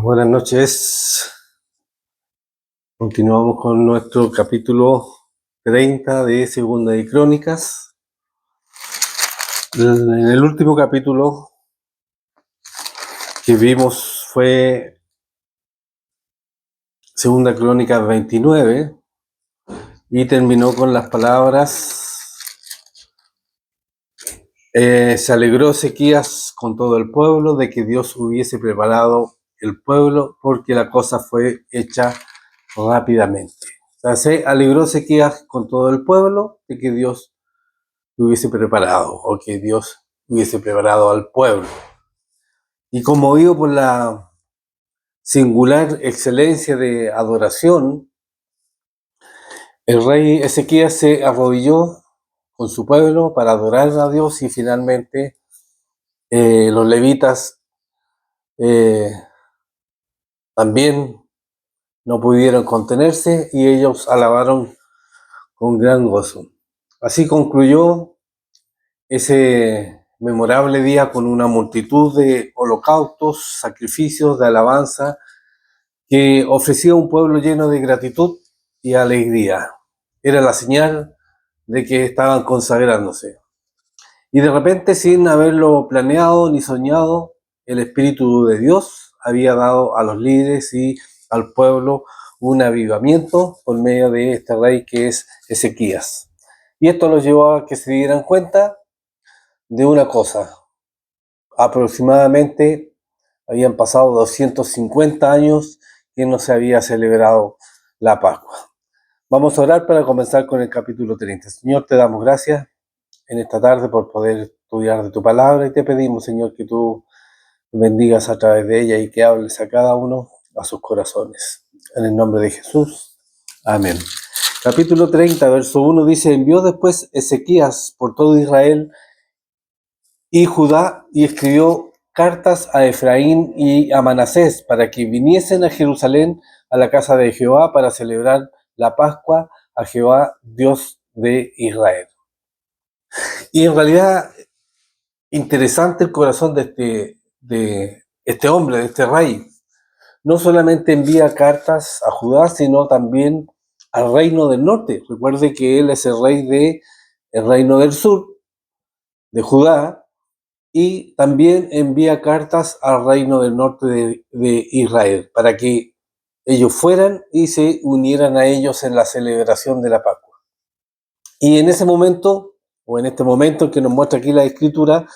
Buenas noches. Continuamos con nuestro capítulo 30 de Segunda de Crónicas. En el último capítulo que vimos fue Segunda Crónicas 29 y terminó con las palabras: se alegró Ezequías con todo el pueblo de que Dios hubiese preparado el pueblo, porque la cosa fue hecha rápidamente. O sea, se alegró Ezequías con todo el pueblo de que Dios lo hubiese preparado, o que Dios hubiese preparado al pueblo. Y conmovido por la singular excelencia de adoración, el rey Ezequías se arrodilló con su pueblo para adorar a Dios, y finalmente los levitas también no pudieron contenerse y ellos alabaron con gran gozo. Así concluyó ese memorable día con una multitud de holocaustos, sacrificios de alabanza que ofrecía un pueblo lleno de gratitud y alegría. Era la señal de que estaban consagrándose. Y de repente, sin haberlo planeado ni soñado, el Espíritu de Dios había dado a los líderes y al pueblo un avivamiento por medio de este rey que es Ezequías. Y esto los llevó a que se dieran cuenta de una cosa. Aproximadamente habían pasado 250 años que no se había celebrado la Pascua. Vamos a orar para comenzar con el capítulo 30. Señor, te damos gracias en esta tarde por poder estudiar de tu palabra, y te pedimos, Señor, que tú bendigas a través de ella y que hables a cada uno a sus corazones. En el nombre de Jesús. Amén. Capítulo 30, verso 1 dice: envió después Ezequías por todo Israel y Judá, y escribió cartas a Efraín y a Manasés para que viniesen a Jerusalén, a la casa de Jehová, para celebrar la Pascua a Jehová, Dios de Israel. Y en realidad, interesante el corazón de este hombre, de este rey. No solamente envía cartas a Judá, sino también al reino del norte. Recuerde que él es el rey del reino del sur, de Judá, y también envía cartas al reino del norte de Israel, para que ellos fueran y se unieran a ellos en la celebración de la Pascua. Y en ese momento, o en este momento que nos muestra aquí la escritura,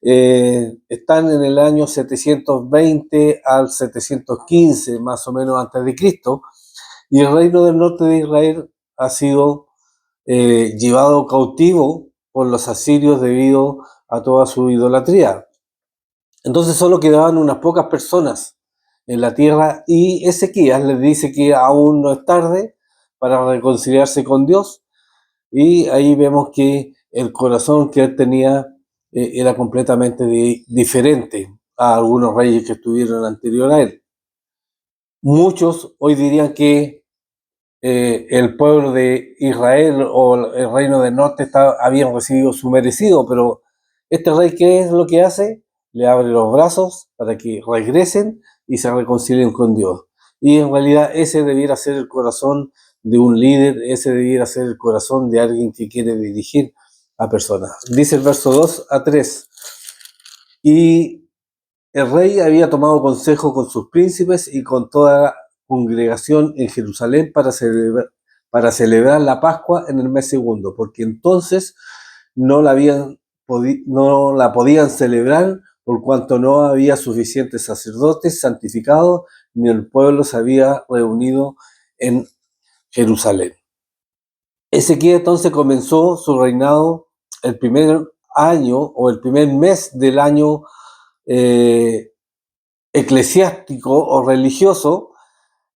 están en el año 720 al 715, más o menos antes de Cristo, y el reino del norte de Israel ha sido llevado cautivo por los asirios debido a toda su idolatría. Entonces solo quedaban unas pocas personas en la tierra, y Ezequías les dice que aún no es tarde para reconciliarse con Dios, y ahí vemos que el corazón que él tenía era completamente diferente a algunos reyes que estuvieron anterior a él. Muchos hoy dirían que el pueblo de Israel o el reino del norte habían recibido su merecido, pero este rey, ¿qué es lo que hace? Le abre los brazos para que regresen y se reconcilien con Dios. Y en realidad ese debiera ser el corazón de un líder, ese debiera ser el corazón de alguien que quiere dirigir a personas. Dice el verso 2 a 3. Y el rey había tomado consejo con sus príncipes y con toda la congregación en Jerusalén para celebrar la Pascua en el mes segundo, porque entonces no la podían celebrar por cuanto no había suficientes sacerdotes santificados, ni el pueblo se había reunido en Jerusalén. Ezequías entonces comenzó su reinado el primer año o el primer mes del año eclesiástico o religioso,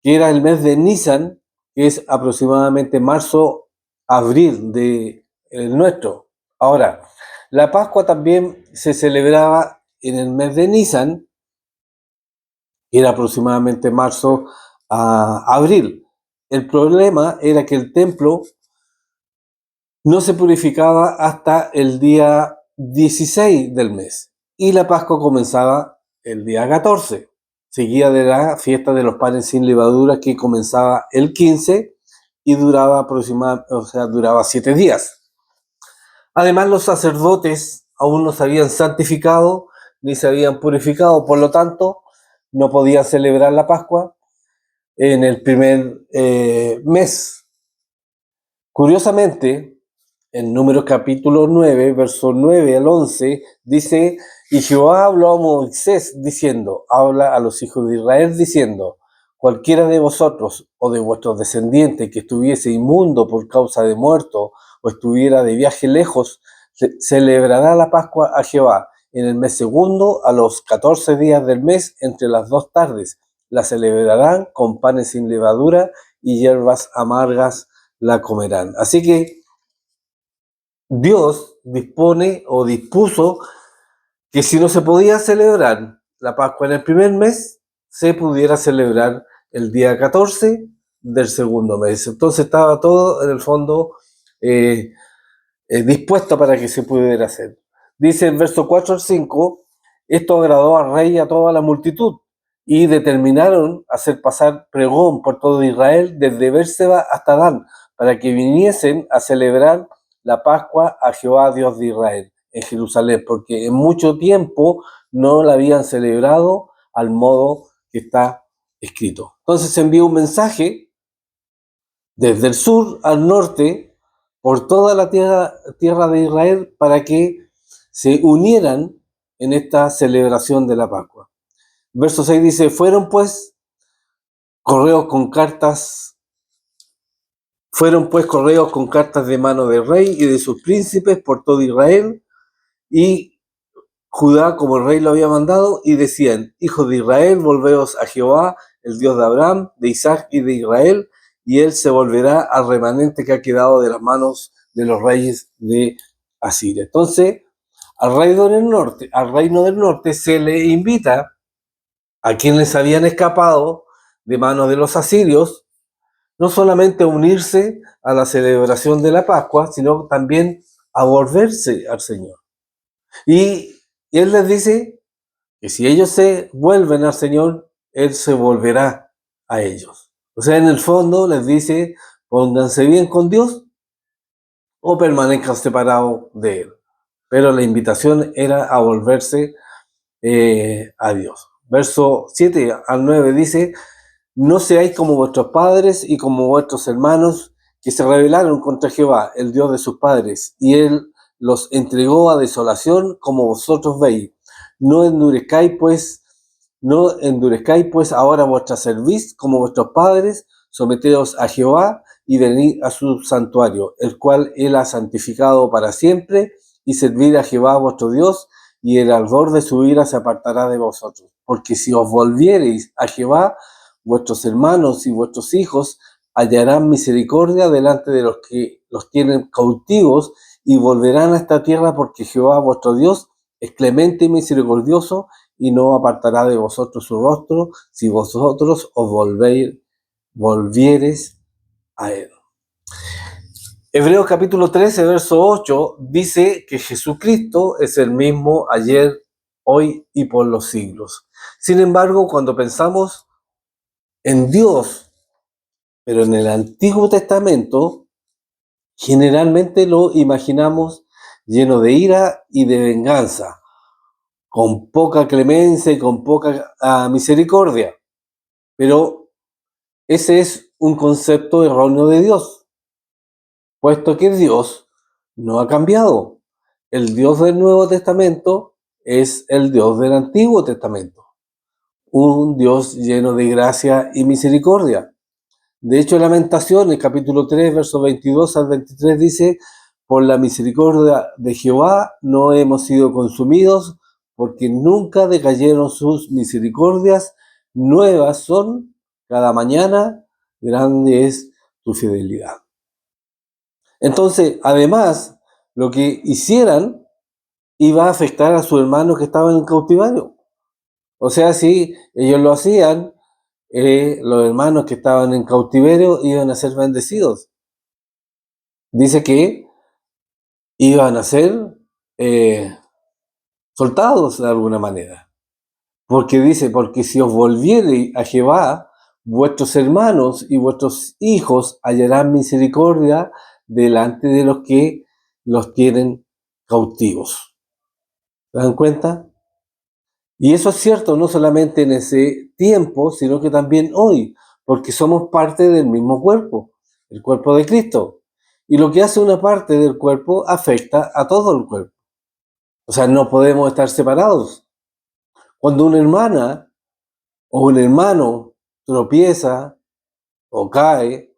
que era el mes de Nisan, que es aproximadamente marzo-abril de el nuestro. Ahora, la Pascua también se celebraba en el mes de Nisan, que era aproximadamente marzo a abril. El problema era que el templo no se purificaba hasta el día 16 del mes, y la Pascua comenzaba el día 14. seguida de la fiesta de los panes sin levadura, que comenzaba el 15 y duraba duraba 7 días. Además, los sacerdotes aún no se habían santificado ni se habían purificado, por lo tanto, no podían celebrar la Pascua en el primer mes. Curiosamente, en Números capítulo 9, versos 9 al 11, dice: y Jehová habló a Moisés diciendo, habla a los hijos de Israel diciendo, cualquiera de vosotros o de vuestros descendientes que estuviese inmundo por causa de muerto o estuviera de viaje lejos, celebrará la Pascua a Jehová en el mes segundo, a los 14 días del mes, entre las 2 tardes. La celebrarán con panes sin levadura y hierbas amargas la comerán. Así que Dios dispone o dispuso que si no se podía celebrar la Pascua en el primer mes, se pudiera celebrar el día 14 del segundo mes. Entonces estaba todo en el fondo dispuesto para que se pudiera hacer. Dice el verso 4 al 5, esto agradó al rey y a toda la multitud, y determinaron hacer pasar pregón por todo Israel, desde Bérseba hasta Dan, para que viniesen a celebrar la Pascua a Jehová Dios de Israel en Jerusalén, porque en mucho tiempo no la habían celebrado al modo que está escrito. Entonces se envió un mensaje desde el sur al norte, por toda la tierra de Israel, para que se unieran en esta celebración de la Pascua. Verso 6 dice, fueron pues correos con cartas de mano del rey y de sus príncipes por todo Israel y Judá, como el rey lo había mandado, y decían, hijos de Israel, volveos a Jehová, el Dios de Abraham, de Isaac y de Israel, y él se volverá al remanente que ha quedado de las manos de los reyes de Asiria. Entonces, al reino del norte se le invita a quienes habían escapado de manos de los asirios, no solamente a unirse a la celebración de la Pascua, sino también a volverse al Señor. Y él les dice que si ellos se vuelven al Señor, Él se volverá a ellos. O sea, en el fondo les dice, pónganse bien con Dios o permanezcan separados de Él. Pero la invitación era a volverse a Dios. Verso 7 al 9 dice, no seáis como vuestros padres y como vuestros hermanos que se rebelaron contra Jehová, el Dios de sus padres, y Él los entregó a desolación como vosotros veis. No endurezcáis pues ahora vuestra cerviz como vuestros padres, someteos a Jehová y venid a su santuario, el cual Él ha santificado para siempre, y servid a Jehová vuestro Dios, y el ardor de su ira se apartará de vosotros. Porque si os volviereis a Jehová, vuestros hermanos y vuestros hijos hallarán misericordia delante de los que los tienen cautivos y volverán a esta tierra, porque Jehová vuestro Dios es clemente y misericordioso y no apartará de vosotros su rostro si vosotros os volviereis a él. Hebreos capítulo 13, verso 8 dice que Jesucristo es el mismo ayer, hoy y por los siglos. Sin embargo, cuando pensamos en Dios, pero en el Antiguo Testamento, generalmente lo imaginamos lleno de ira y de venganza, con poca clemencia y con poca misericordia. Pero ese es un concepto erróneo de Dios, puesto que Dios no ha cambiado. El Dios del Nuevo Testamento es el Dios del Antiguo Testamento, un Dios lleno de gracia y misericordia. De hecho, Lamentaciones, capítulo 3, versos 22 al 23, dice, por la misericordia de Jehová no hemos sido consumidos, porque nunca decayeron sus misericordias, nuevas son cada mañana, grande es tu fidelidad. Entonces, además, lo que hicieran iba a afectar a sus hermanos que estaban en cautiverio. O sea, si ellos lo hacían, los hermanos que estaban en cautiverio iban a ser bendecidos. Dice que iban a ser soltados de alguna manera. Porque dice, porque si os volviereis a Jehová, vuestros hermanos y vuestros hijos hallarán misericordia delante de los que los tienen cautivos. ¿Se dan cuenta? Y eso es cierto no solamente en ese tiempo, sino que también hoy, porque somos parte del mismo cuerpo, el cuerpo de Cristo. Y lo que hace una parte del cuerpo afecta a todo el cuerpo. O sea, no podemos estar separados. Cuando una hermana o un hermano tropieza o cae,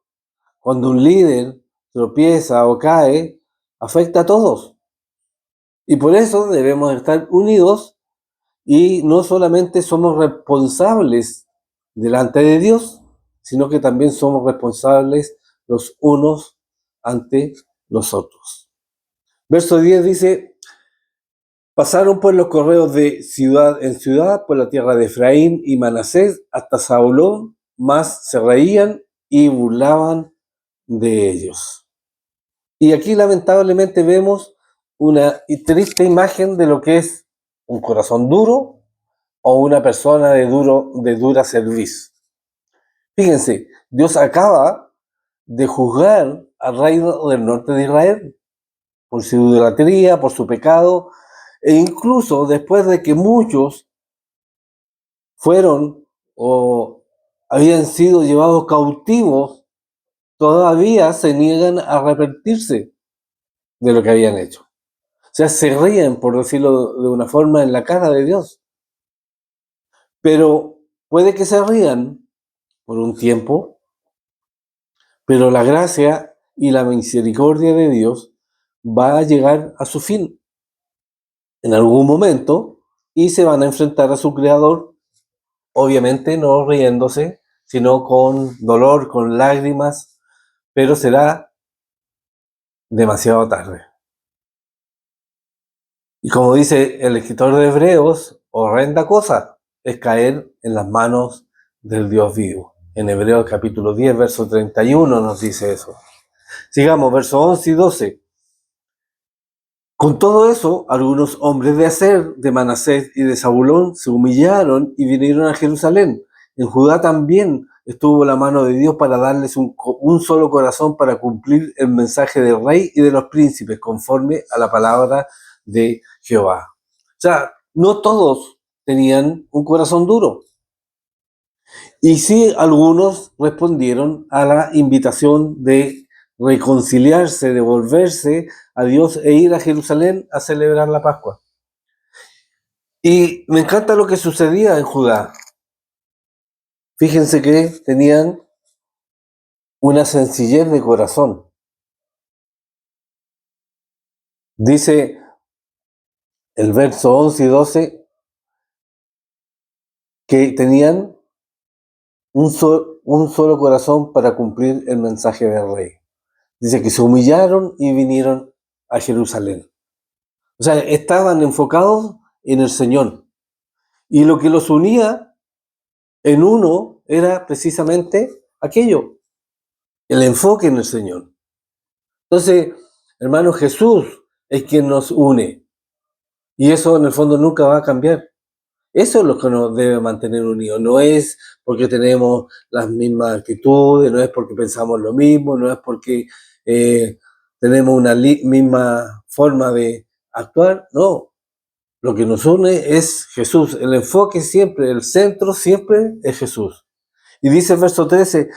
cuando un líder tropieza o cae, afecta a todos. Y por eso debemos estar unidos y no solamente somos responsables delante de Dios, sino que también somos responsables los unos ante los otros. Verso 10 dice, pasaron pues los correos de ciudad en ciudad por la tierra de Efraín y Manasés hasta Saulón, mas se reían y burlaban de ellos. Y aquí lamentablemente vemos una triste imagen de lo que es un corazón duro o una persona de dura cerviz. Fíjense, Dios acaba de juzgar al reino del norte de Israel por su idolatría, por su pecado, e incluso después de que muchos fueron o habían sido llevados cautivos, todavía se niegan a arrepentirse de lo que habían hecho. O sea, se ríen, por decirlo de una forma, en la cara de Dios. Pero puede que se rían por un tiempo, pero la gracia y la misericordia de Dios va a llegar a su fin en algún momento y se van a enfrentar a su Creador, obviamente no riéndose, sino con dolor, con lágrimas, pero será demasiado tarde. Y como dice el escritor de Hebreos, horrenda cosa es caer en las manos del Dios vivo. En Hebreos capítulo 10, verso 31 nos dice eso. Sigamos, versos 11 y 12. Con todo eso, algunos hombres de Aser, de Manasés y de Zabulón se humillaron y vinieron a Jerusalén. En Judá también estuvo la mano de Dios para darles un solo corazón para cumplir el mensaje del rey y de los príncipes, conforme a la palabra de Jehová. O sea, no todos tenían un corazón duro. Y sí, algunos respondieron a la invitación de reconciliarse, de volverse a Dios e ir a Jerusalén a celebrar la Pascua. Y me encanta lo que sucedía en Judá. Fíjense que tenían una sencillez de corazón. Dice el verso 11 y 12 que tenían un solo corazón para cumplir el mensaje del rey. Dice que se humillaron y vinieron a Jerusalén. O sea, estaban enfocados en el Señor. Y lo que los unía en uno era precisamente aquello, el enfoque en el Señor. Entonces, hermano, Jesús es quien nos une. Y eso en el fondo nunca va a cambiar. Eso es lo que nos debe mantener unidos. No es porque tenemos las mismas actitudes, no es porque pensamos lo mismo, no es porque tenemos una misma forma de actuar. No, lo que nos une es Jesús. El enfoque siempre, el centro siempre es Jesús. Y dice el verso 13,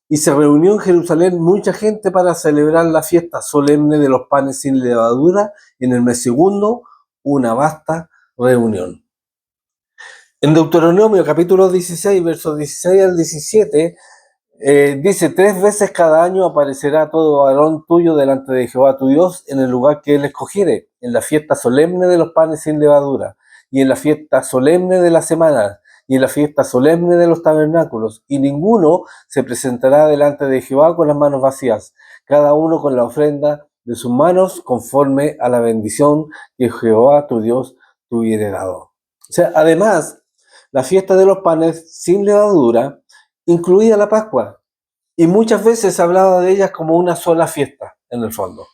y se reunió en Jerusalén mucha gente para celebrar la fiesta solemne de los panes sin levadura, y en el mes segundo una vasta reunión. En Deuteronomio capítulo 16, versos 16 al 17, dice, 3 veces cada año aparecerá todo varón tuyo delante de Jehová tu Dios en el lugar que él escogiere, en la fiesta solemne de los panes sin levadura, y en la fiesta solemne de la semana, y en la fiesta solemne de los tabernáculos, y ninguno se presentará delante de Jehová con las manos vacías, cada uno con la ofrenda de sus manos conforme a la bendición que Jehová tu Dios te hubiere dado. O sea, además, la fiesta de los panes sin levadura incluía la Pascua, y muchas veces se hablaba de ellas como una sola fiesta, en el fondo.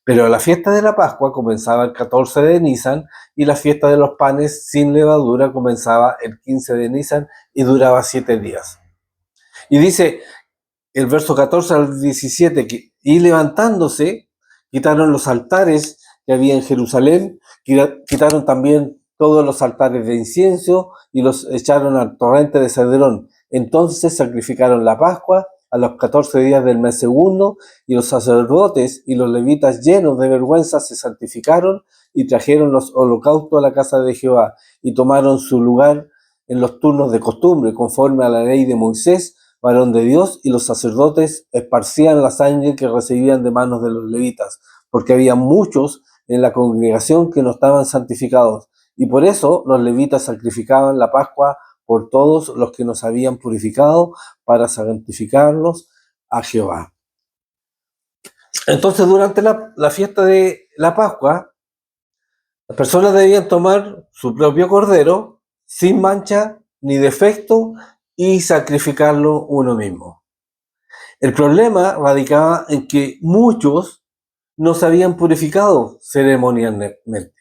Pero la fiesta de la Pascua comenzaba el 14 de Nisan y la fiesta de los panes sin levadura comenzaba el 15 de Nisan y duraba 7 días. Y dice el verso 14 al 17, y levantándose, quitaron los altares que había en Jerusalén, quitaron también todos los altares de incienso y los echaron al torrente de Cedrón. Entonces sacrificaron la Pascua a los 14 días del mes segundo, y los sacerdotes y los levitas, llenos de vergüenza, se santificaron y trajeron los holocaustos a la casa de Jehová, y tomaron su lugar en los turnos de costumbre, conforme a la ley de Moisés, varón de Dios, y los sacerdotes esparcían la sangre que recibían de manos de los levitas, porque había muchos en la congregación que no estaban santificados, y por eso los levitas sacrificaban la Pascua por todos los que nos habían purificado, para santificarlos a Jehová. Entonces, durante la fiesta de la Pascua, las personas debían tomar su propio cordero, sin mancha ni defecto, y sacrificarlo uno mismo. El problema radicaba en que muchos no se habían purificado ceremonialmente.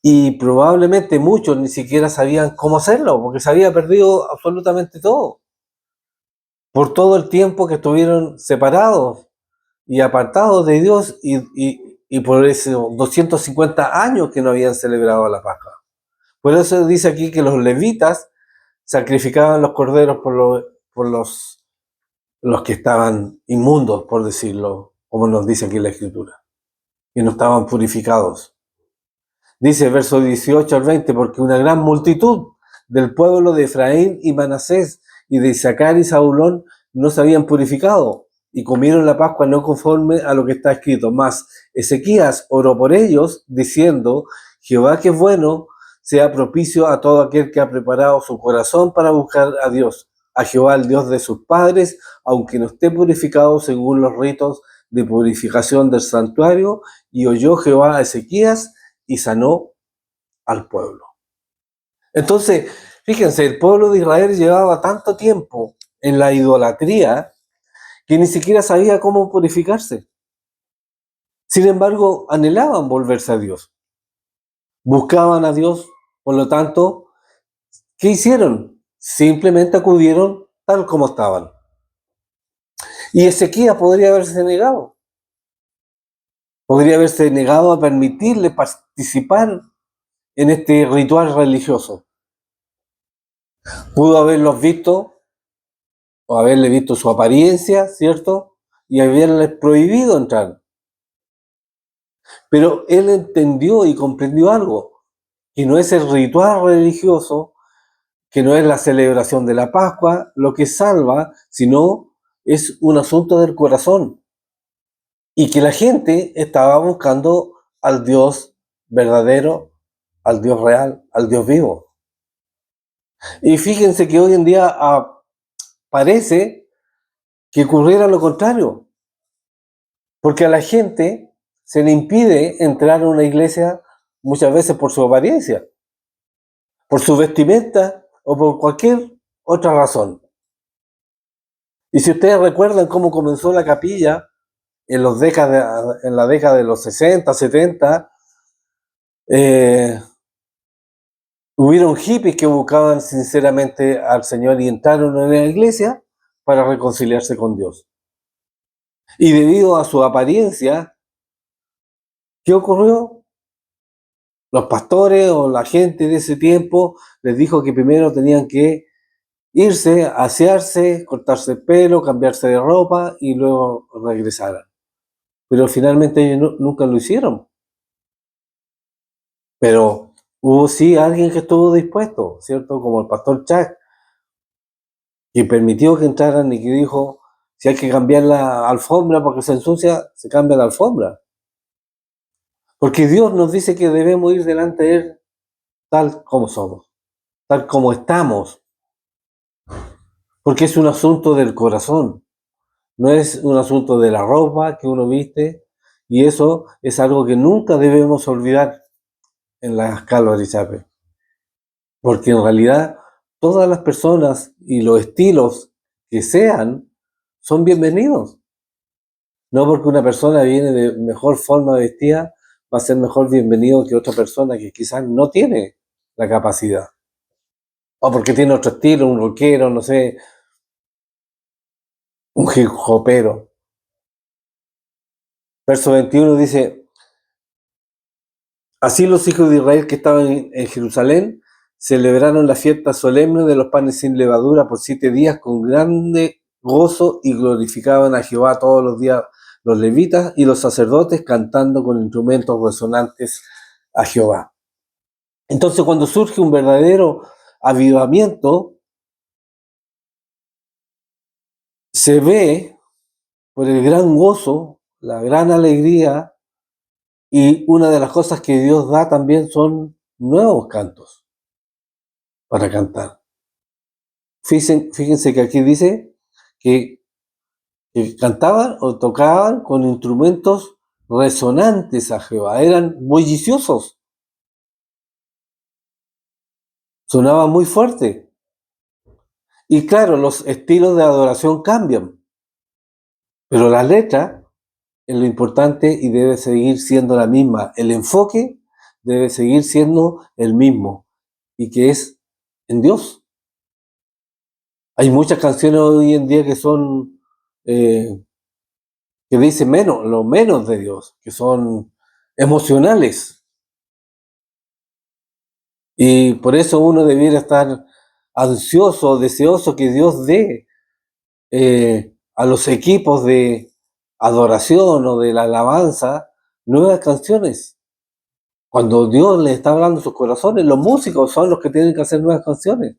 Y probablemente muchos ni siquiera sabían cómo hacerlo, porque se había perdido absolutamente todo. Por todo el tiempo que estuvieron separados y apartados de Dios, y por esos 250 años que no habían celebrado la Pascua. Por eso dice aquí que los levitas sacrificaban los corderos por los que estaban inmundos, por decirlo, como nos dice aquí la Escritura, que no estaban purificados. Dice verso 18 al 20, porque una gran multitud del pueblo de Efraín y Manasés y de Isaacar y Zabulón no se habían purificado, y comieron la Pascua no conforme a lo que está escrito. Mas Ezequías oró por ellos, diciendo: Jehová, que es bueno, sea propicio a todo aquel que ha preparado su corazón para buscar a Dios, a Jehová, el Dios de sus padres, aunque no esté purificado según los ritos de purificación del santuario. Y oyó Jehová a Ezequías y sanó al pueblo. Entonces, fíjense, el pueblo de Israel llevaba tanto tiempo en la idolatría que ni siquiera sabía cómo purificarse. Sin embargo, anhelaban volverse a Dios. Buscaban a Dios, por lo tanto, ¿qué hicieron? Simplemente acudieron tal como estaban. Y Ezequías podría haberse negado. Podría haberse negado a permitirle participar en este ritual religioso. Pudo haberlos visto o haberle visto su apariencia, ¿cierto? Y haberles prohibido entrar. Pero él entendió y comprendió algo, que no es el ritual religioso, que no es la celebración de la Pascua lo que salva, sino es un asunto del corazón. Y que la gente estaba buscando al Dios verdadero, al Dios real, al Dios vivo. Y fíjense que hoy en día parece que ocurriera lo contrario, porque a la gente se le impide entrar a una iglesia muchas veces por su apariencia, por su vestimenta o por cualquier otra razón. Y si ustedes recuerdan cómo comenzó la capilla en la década de los 60, 70, hubieron hippies que buscaban sinceramente al Señor y entraron en la iglesia para reconciliarse con Dios. Y debido a su apariencia, ¿qué ocurrió? Los pastores o la gente de ese tiempo les dijo que primero tenían que irse, asearse, cortarse el pelo, cambiarse de ropa y luego regresaran. Pero finalmente ellos nunca lo hicieron. Pero hubo sí alguien que estuvo dispuesto, ¿cierto? Como el pastor Chuck, que permitió que entraran y que dijo: si hay que cambiar la alfombra porque se ensucia, se cambia la alfombra. Porque Dios nos dice que debemos ir delante de Él tal como somos, tal como estamos. Porque es un asunto del corazón, no es un asunto de la ropa que uno viste, y eso es algo que nunca debemos olvidar en las Calvary Chapel. Porque en realidad todas las personas y los estilos que sean son bienvenidos. No porque una persona viene de mejor forma vestida, va a ser mejor bienvenido que otra persona que quizás no tiene la capacidad. O porque tiene otro estilo, un rockero, no sé, un hip hopero. Verso 21 dice, así los hijos de Israel que estaban en Jerusalén celebraron la fiesta solemne de los panes sin levadura por 7 días con grande gozo y glorificaban a Jehová todos los días los levitas y los sacerdotes cantando con instrumentos resonantes a Jehová. Entonces cuando surge un verdadero avivamiento, se ve por el gran gozo, la gran alegría, y una de las cosas que Dios da también son nuevos cantos para cantar. Fíjense que aquí dice que cantaban o tocaban con instrumentos resonantes a Jehová, eran bulliciosos, sonaban muy fuerte. Y claro, los estilos de adoración cambian, pero la letra es lo importante y debe seguir siendo la misma. El enfoque debe seguir siendo el mismo, y que es en Dios. Hay muchas canciones hoy en día que son que dicen menos, lo menos de Dios, que son emocionales. Y por eso uno debiera estar ansioso, deseoso que Dios dé a los equipos de adoración o de la alabanza nuevas canciones. Cuando Dios les está hablando a sus corazones, los músicos son los que tienen que hacer nuevas canciones.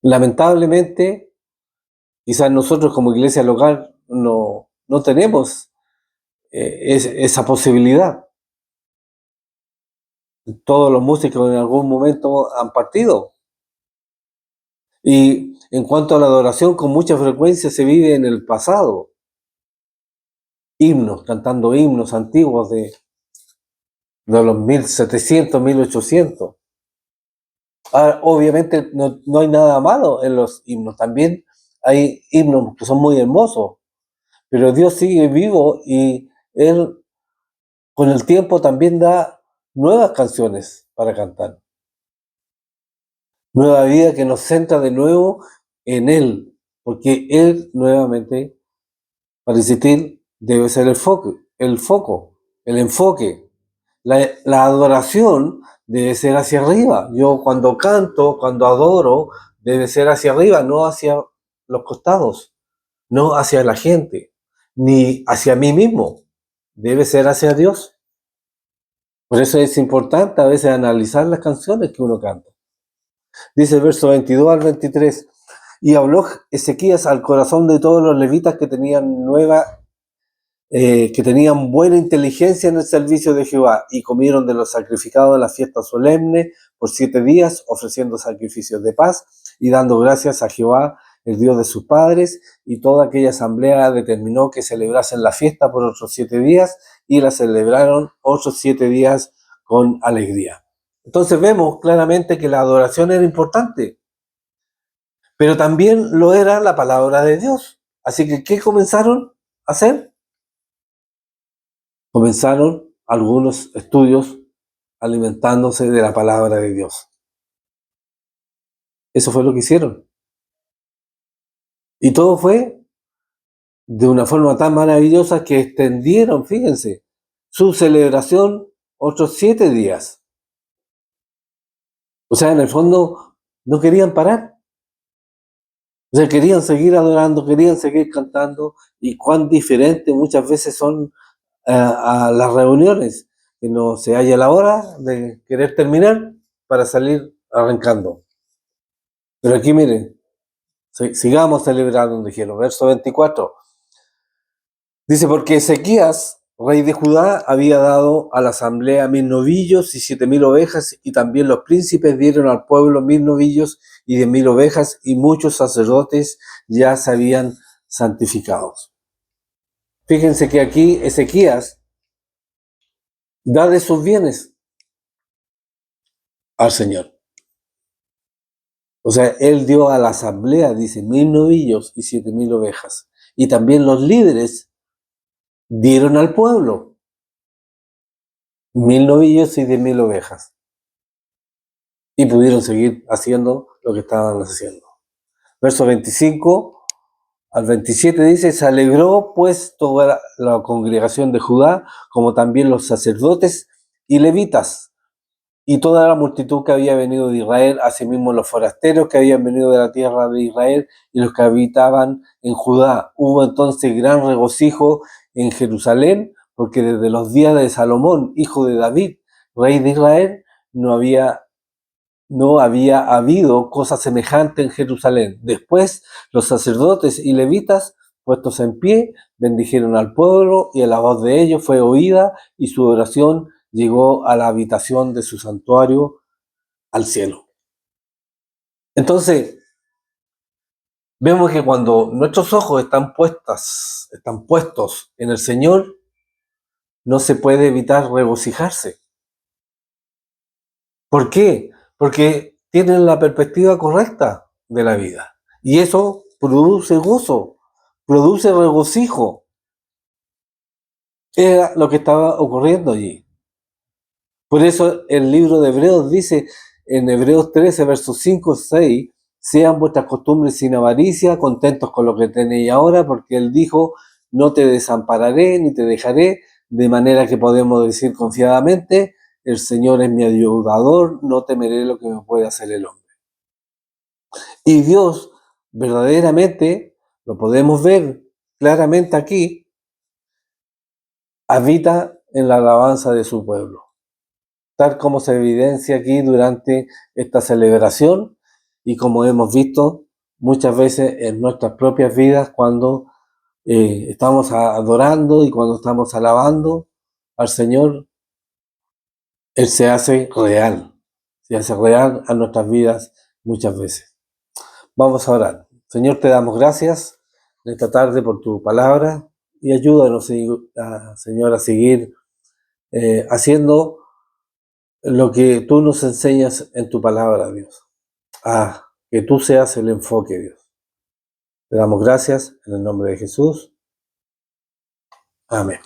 Lamentablemente, quizás nosotros como iglesia local no tenemos esa posibilidad. Todos los músicos en algún momento han partido. Y en cuanto a la adoración, con mucha frecuencia se vive en el pasado. Himnos, cantando himnos antiguos de los 1700, 1800. Ahora, obviamente no hay nada malo en los himnos. También hay himnos que son muy hermosos. Pero Dios sigue vivo y Él con el tiempo también da nuevas canciones para cantar. Nueva vida que nos centra de nuevo en Él, porque Él nuevamente, para insistir, debe ser el enfoque. La adoración debe ser hacia arriba. Yo cuando canto, cuando adoro, debe ser hacia arriba, no hacia los costados, no hacia la gente, ni hacia mí mismo. Debe ser hacia Dios. Por eso es importante a veces analizar las canciones que uno canta. Dice el verso 22 al 23, y habló Ezequías al corazón de todos los levitas que tenían buena inteligencia en el servicio de Jehová, y comieron de los sacrificados de la fiesta solemne por 7 días, ofreciendo sacrificios de paz y dando gracias a Jehová, el Dios de sus padres, y toda aquella asamblea determinó que celebrasen la fiesta por otros 7 días, y la celebraron otros 7 días con alegría. Entonces vemos claramente que la adoración era importante, pero también lo era la palabra de Dios. Así que, ¿qué comenzaron a hacer? Comenzaron algunos estudios alimentándose de la palabra de Dios. Eso fue lo que hicieron. Y todo fue de una forma tan maravillosa que extendieron, fíjense, su celebración otros 7 días. O sea, en el fondo no querían parar. O sea, querían seguir adorando, querían seguir cantando, y cuán diferente muchas veces son a las reuniones, que no se halla la hora de querer terminar para salir arrancando. Pero aquí miren, sigamos celebrando, dijeron, verso 24. Dice, porque Ezequías, rey de Judá, había dado a la asamblea 1000 novillos y 7000 ovejas, y también los príncipes dieron al pueblo 1000 novillos y 10.000 ovejas, y muchos sacerdotes ya se habían santificado. Fíjense que aquí Ezequías da de sus bienes al Señor. O sea, él dio a la asamblea, dice, 1000 novillos y 7000 ovejas. y también los líderes dieron al pueblo 1000 novillos y 10.000 ovejas. Y pudieron seguir haciendo lo que estaban haciendo. Verso 25 al 27 dice: se alegró pues toda la congregación de Judá, como también los sacerdotes y levitas, y toda la multitud que había venido de Israel, asimismo los forasteros que habían venido de la tierra de Israel y los que habitaban en Judá. Hubo entonces gran regocijo en Jerusalén, porque desde los días de Salomón, hijo de David, rey de Israel, no había habido cosa semejante en Jerusalén. Después los sacerdotes y levitas, puestos en pie, bendijeron al pueblo, y la voz de ellos fue oída, y su oración llegó a la habitación de su santuario, al cielo. Entonces, vemos que cuando nuestros ojos están puestos en el Señor, no se puede evitar regocijarse. ¿Por qué? Porque tienen la perspectiva correcta de la vida. Y eso produce gozo, produce regocijo. Era lo que estaba ocurriendo allí. Por eso el libro de Hebreos dice en Hebreos 13, versos 5 y 6, sean vuestras costumbres sin avaricia, contentos con lo que tenéis ahora, porque Él dijo, no te desampararé ni te dejaré, de manera que podemos decir confiadamente, el Señor es mi ayudador, no temeré lo que me pueda hacer el hombre. Y Dios verdaderamente, lo podemos ver claramente aquí, habita en la alabanza de su pueblo, tal como se evidencia aquí durante esta celebración y como hemos visto muchas veces en nuestras propias vidas cuando estamos adorando y cuando estamos alabando al Señor. Él se hace real a nuestras vidas muchas veces. Vamos a orar. Señor, te damos gracias en esta tarde por tu palabra y ayúdanos, Señor, a seguir haciendo lo que tú nos enseñas en tu palabra, Dios. Que tú seas el enfoque, Dios. Te damos gracias en el nombre de Jesús. Amén.